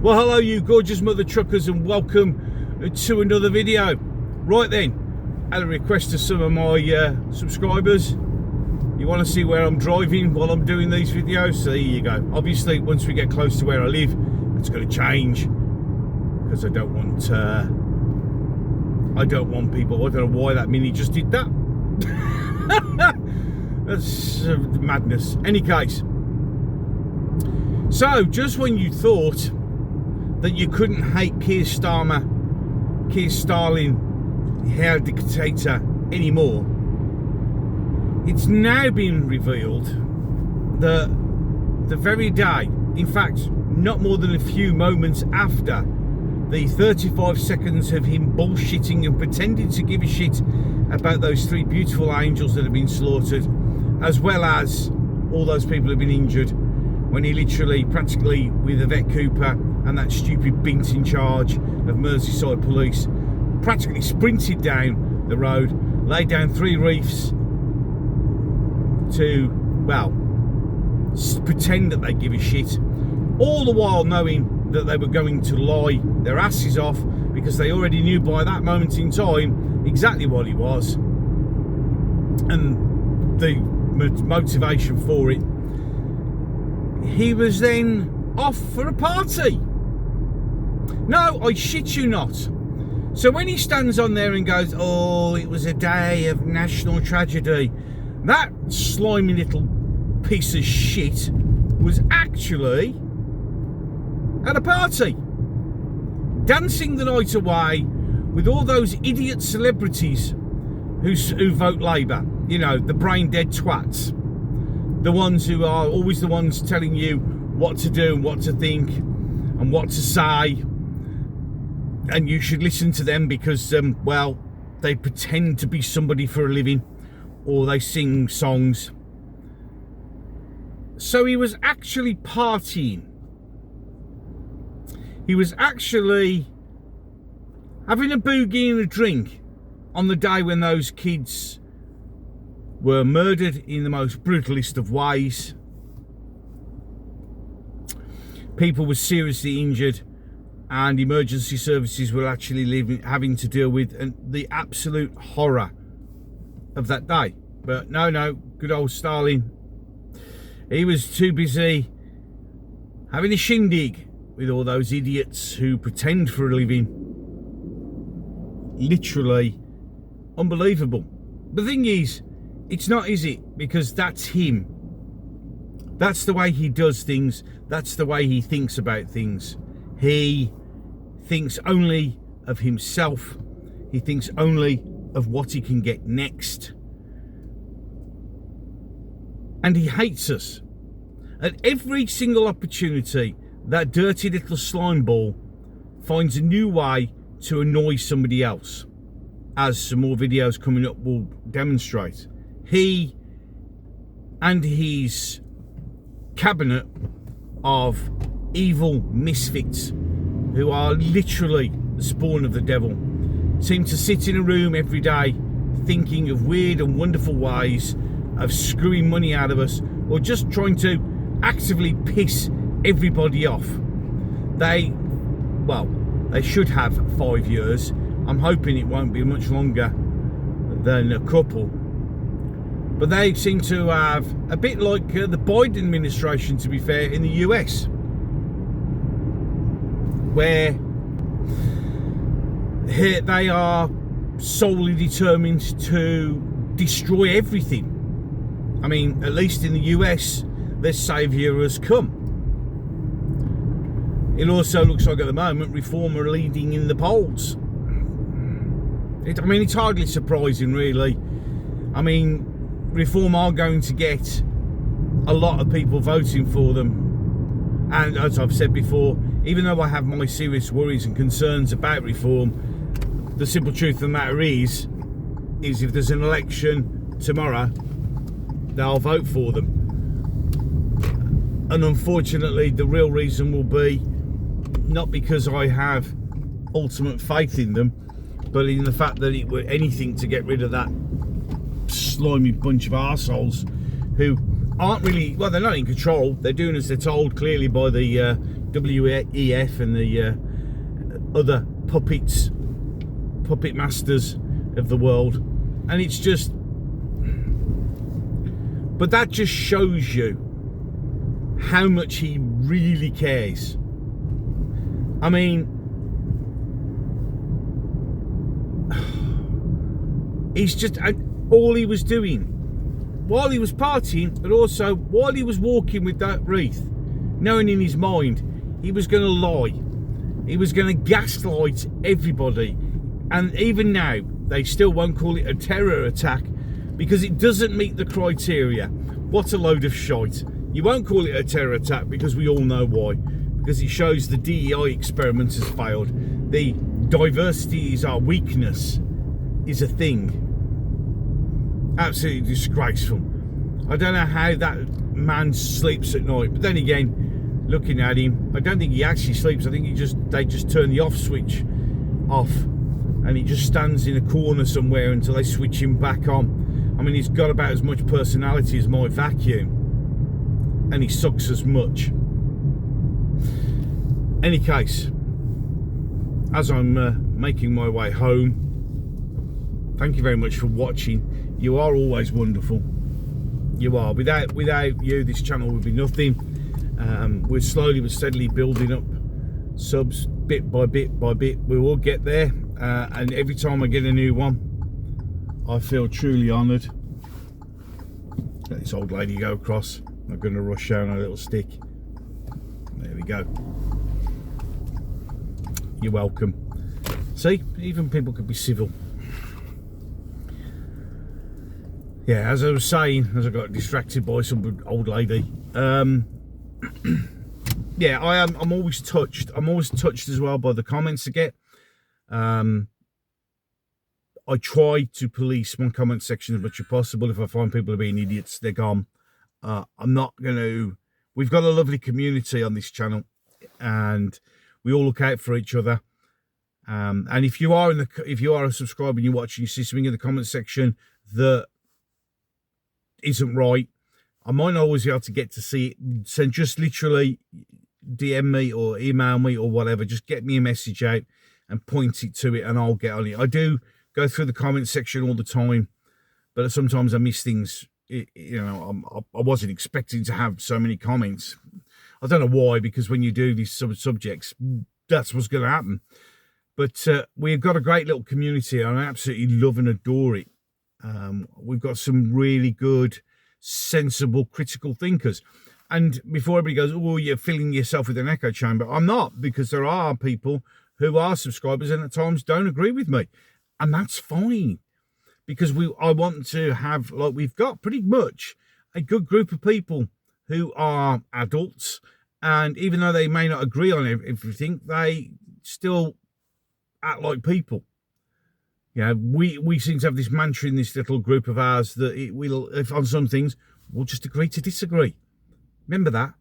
Well, hello you gorgeous mother truckers, and welcome to another video. Right then, at a request of some of my subscribers, you want to see where I'm driving while I'm doing these videos, so there you go. Obviously, once we get close to where I live, it's going to change, because I don't want people, I don't know why that Mini just did that. That's madness. Any case, so just when you thought that you couldn't hate Keir Starmer, Keir Starlin, hair dictator anymore, it's now been revealed that the very day, in fact, not more than a few moments after the 35 seconds of him bullshitting and pretending to give a shit about those three beautiful angels that have been slaughtered, as well as all those people who have been injured, when he literally, practically with a vet Cooper and that stupid bint in charge of Merseyside police, practically sprinted down the road, laid down 3 wreaths to, well, pretend that they give a shit, all the while knowing that they were going to lie their asses off, because they already knew by that moment in time exactly what he was and the motivation for it. He was then off for a party. No, I shit you not. So when he stands on there and goes, oh, it was a day of national tragedy, that slimy little piece of shit was actually at a party, dancing the night away with all those idiot celebrities who vote Labour. You know, the brain dead twats, the ones who are always the ones telling you what to do and what to think and what to say, and you should listen to them because well, they pretend to be somebody for a living, or they sing songs. So he was actually partying. He was actually having a boogie and a drink on the day when those kids were murdered in the most brutalist of ways. People were seriously injured, and emergency services were actually having to deal with the absolute horror of that day. But no, good old Starlin, he was too busy having a shindig with all those idiots who pretend for a living. Literally unbelievable. The thing is, it's not, is it? Because that's him. That's the way he does things. That's the way he thinks about things. He thinks only of himself. He thinks only of what he can get next. And he hates us. At every single opportunity, that dirty little slime ball finds a new way to annoy somebody else, as some more videos coming up will demonstrate. He and his cabinet of evil misfits, who are literally the spawn of the devil, seem to sit in a room every day thinking of weird and wonderful ways of screwing money out of us, or just trying to actively piss everybody off. They should have 5 years. I'm hoping it won't be much longer than a couple. But they seem to have, a bit like the Biden administration, to be fair, in the US, where they are solely determined to destroy everything. I mean, at least in the US, their saviour has come. It also looks like at the moment Reform are leading in the polls. I mean, it's hardly surprising, really. I mean, Reform are going to get a lot of people voting for them. And as I've said before, even though I have my serious worries and concerns about Reform, the simple truth of the matter is if there's an election tomorrow, they'll vote for them. And unfortunately, the real reason will be not because I have ultimate faith in them, but in the fact that it were anything to get rid of that slimy bunch of arseholes who aren't really, well, they're not in control. They're doing as they're told, clearly, by the WEF and the other puppet masters of the world. And it's just, but that just shows you how much he really cares. I mean, he's just, all he was doing while he was partying, but also while he was walking with that wreath, knowing in his mind he was going to lie, he was going to gaslight everybody. And even now they still won't call it a terror attack because it doesn't meet the criteria. What a load of shite. You won't call it a terror attack because we all know why. Because it shows the DEI experiment has failed. The diversity is our weakness is a thing. Absolutely disgraceful. I don't know how that man sleeps at night. But then again, looking at him, I don't think he actually sleeps. I think they just turn the off switch off. And he just stands in a corner somewhere until they switch him back on. I mean, he's got about as much personality as my vacuum. And he sucks as much. Any case, as I'm making my way home, thank you very much for watching. You are always wonderful. You are. Without you, this channel would be nothing. We're slowly but steadily building up subs, bit by bit by bit. We will get there. And every time I get a new one, I feel truly honoured. Let this old lady go across. I'm going to rush down a little stick. There we go. You're welcome. See, even people could be civil. Yeah, as I was saying, as I got distracted by some old lady. Yeah, I'm always touched. I'm always touched as well by the comments I get. I try to police my comment section as much as possible. If I find people are being idiots, they're gone. I'm not going to. We've got a lovely community on this channel, and we all look out for each other. And if you are a subscriber and you're watching, you see something in the comment section that isn't right, I might not always be able to get to see it. So just literally DM me or email me or whatever. Just get me a message out and point it to it, and I'll get on it. I do go through the comment section all the time, but sometimes I miss things. You know, I wasn't expecting to have so many comments. I don't know why, because when you do these subjects, that's what's going to happen. But we've got a great little community, and I absolutely love and adore it. We've got some really good, sensible, critical thinkers. And before everybody goes, oh, you're filling yourself with an echo chamber, I'm not, because there are people who are subscribers and at times don't agree with me. And that's fine. Because I want to have, like we've got pretty much a good group of people who are adults, and even though they may not agree on everything, they still act like people. Yeah, we seem to have this mantra in this little group of ours that if on some things, we'll just agree to disagree. Remember that.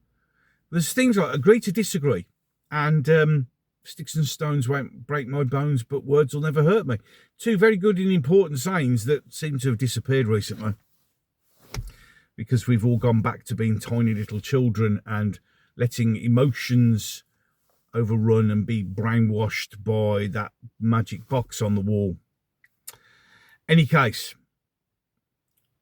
There's things like agree to disagree, and sticks and stones won't break my bones, but words will never hurt me. Two very good and important sayings that seem to have disappeared recently, because we've all gone back to being tiny little children and letting emotions overrun and be brainwashed by that magic box on the wall. Any case,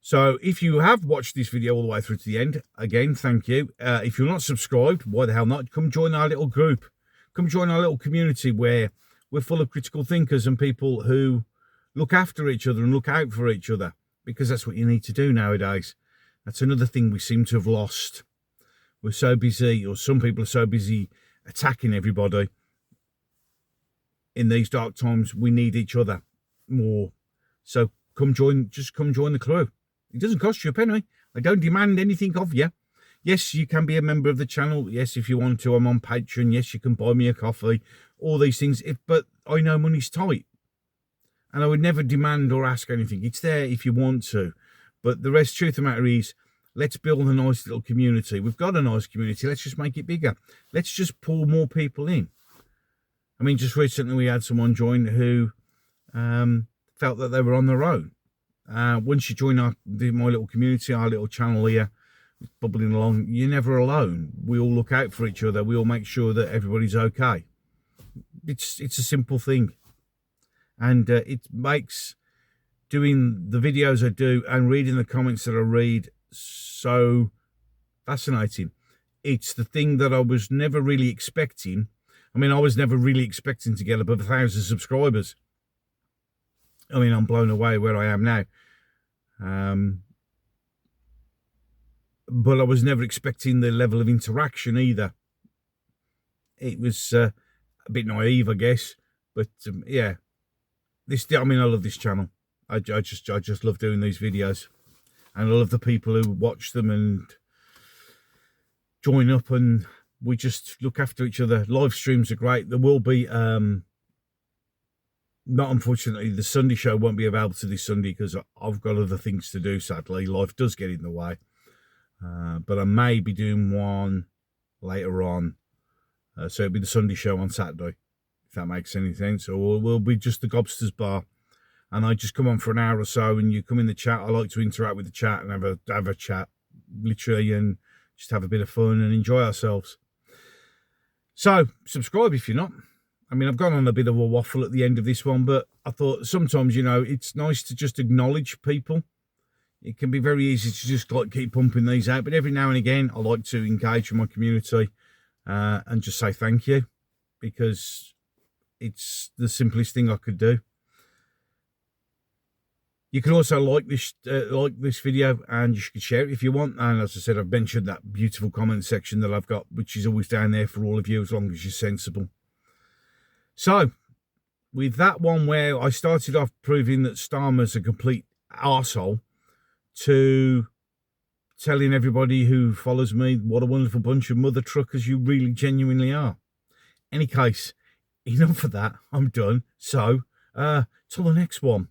so if you have watched this video all the way through to the end, again, thank you. If you're not subscribed, why the hell not? Come join our little group. Come join our little community where we're full of critical thinkers and people who look after each other and look out for each other, because that's what you need to do nowadays. That's another thing we seem to have lost. We're so busy, or some people are so busy attacking everybody. In these dark times, we need each other more. So just come join the crew. It doesn't cost you a penny. I don't demand anything of you. Yes, you can be a member of the channel. Yes, if you want to, I'm on Patreon. Yes, you can buy me a coffee. All these things. But I know money's tight. And I would never demand or ask anything. It's there if you want to. But the truth of the matter is, let's build a nice little community. We've got a nice community. Let's just make it bigger. Let's just pull more people in. I mean, just recently we had someone join who felt that they were on their own. Once you join my little community, our little channel here, bubbling along. You're never alone. We all look out for each other. We all make sure that everybody's okay. It's a simple thing, and it makes doing the videos I do and reading the comments that I read so fascinating. It's the thing that I was never really expecting. I mean, I was never really expecting to get above 1,000 subscribers. I mean, I'm blown away where I am now. But I was never expecting the level of interaction either. It was a bit naive, I guess. But yeah, I love this channel. I just love doing these videos, and I love the people who watch them and join up, and we just look after each other. Live streams are great. There will be not, unfortunately, the Sunday show won't be available to this Sunday because I've got other things to do, sadly. Life does get in the way. But I may be doing one later on. So it'll be the Sunday show on Saturday, if that makes any sense. Or we'll be just the Gobsters Bar. And I just come on for an hour or so and you come in the chat. I like to interact with the chat and have a chat, literally, and just have a bit of fun and enjoy ourselves. So subscribe if you're not. I mean, I've gone on a bit of a waffle at the end of this one, but I thought sometimes, you know, it's nice to just acknowledge people. It can be very easy to just like keep pumping these out, but every now and again, I like to engage with my community and just say thank you, because it's the simplest thing I could do. You can also like this video, and you can share it if you want. And as I said, I've mentioned that beautiful comment section that I've got, which is always down there for all of you, as long as you're sensible. So, with that one where I started off proving that Starmer's a complete arsehole, to telling everybody who follows me what a wonderful bunch of mother truckers you really genuinely are. Any case, enough of that. I'm done. So, till the next one.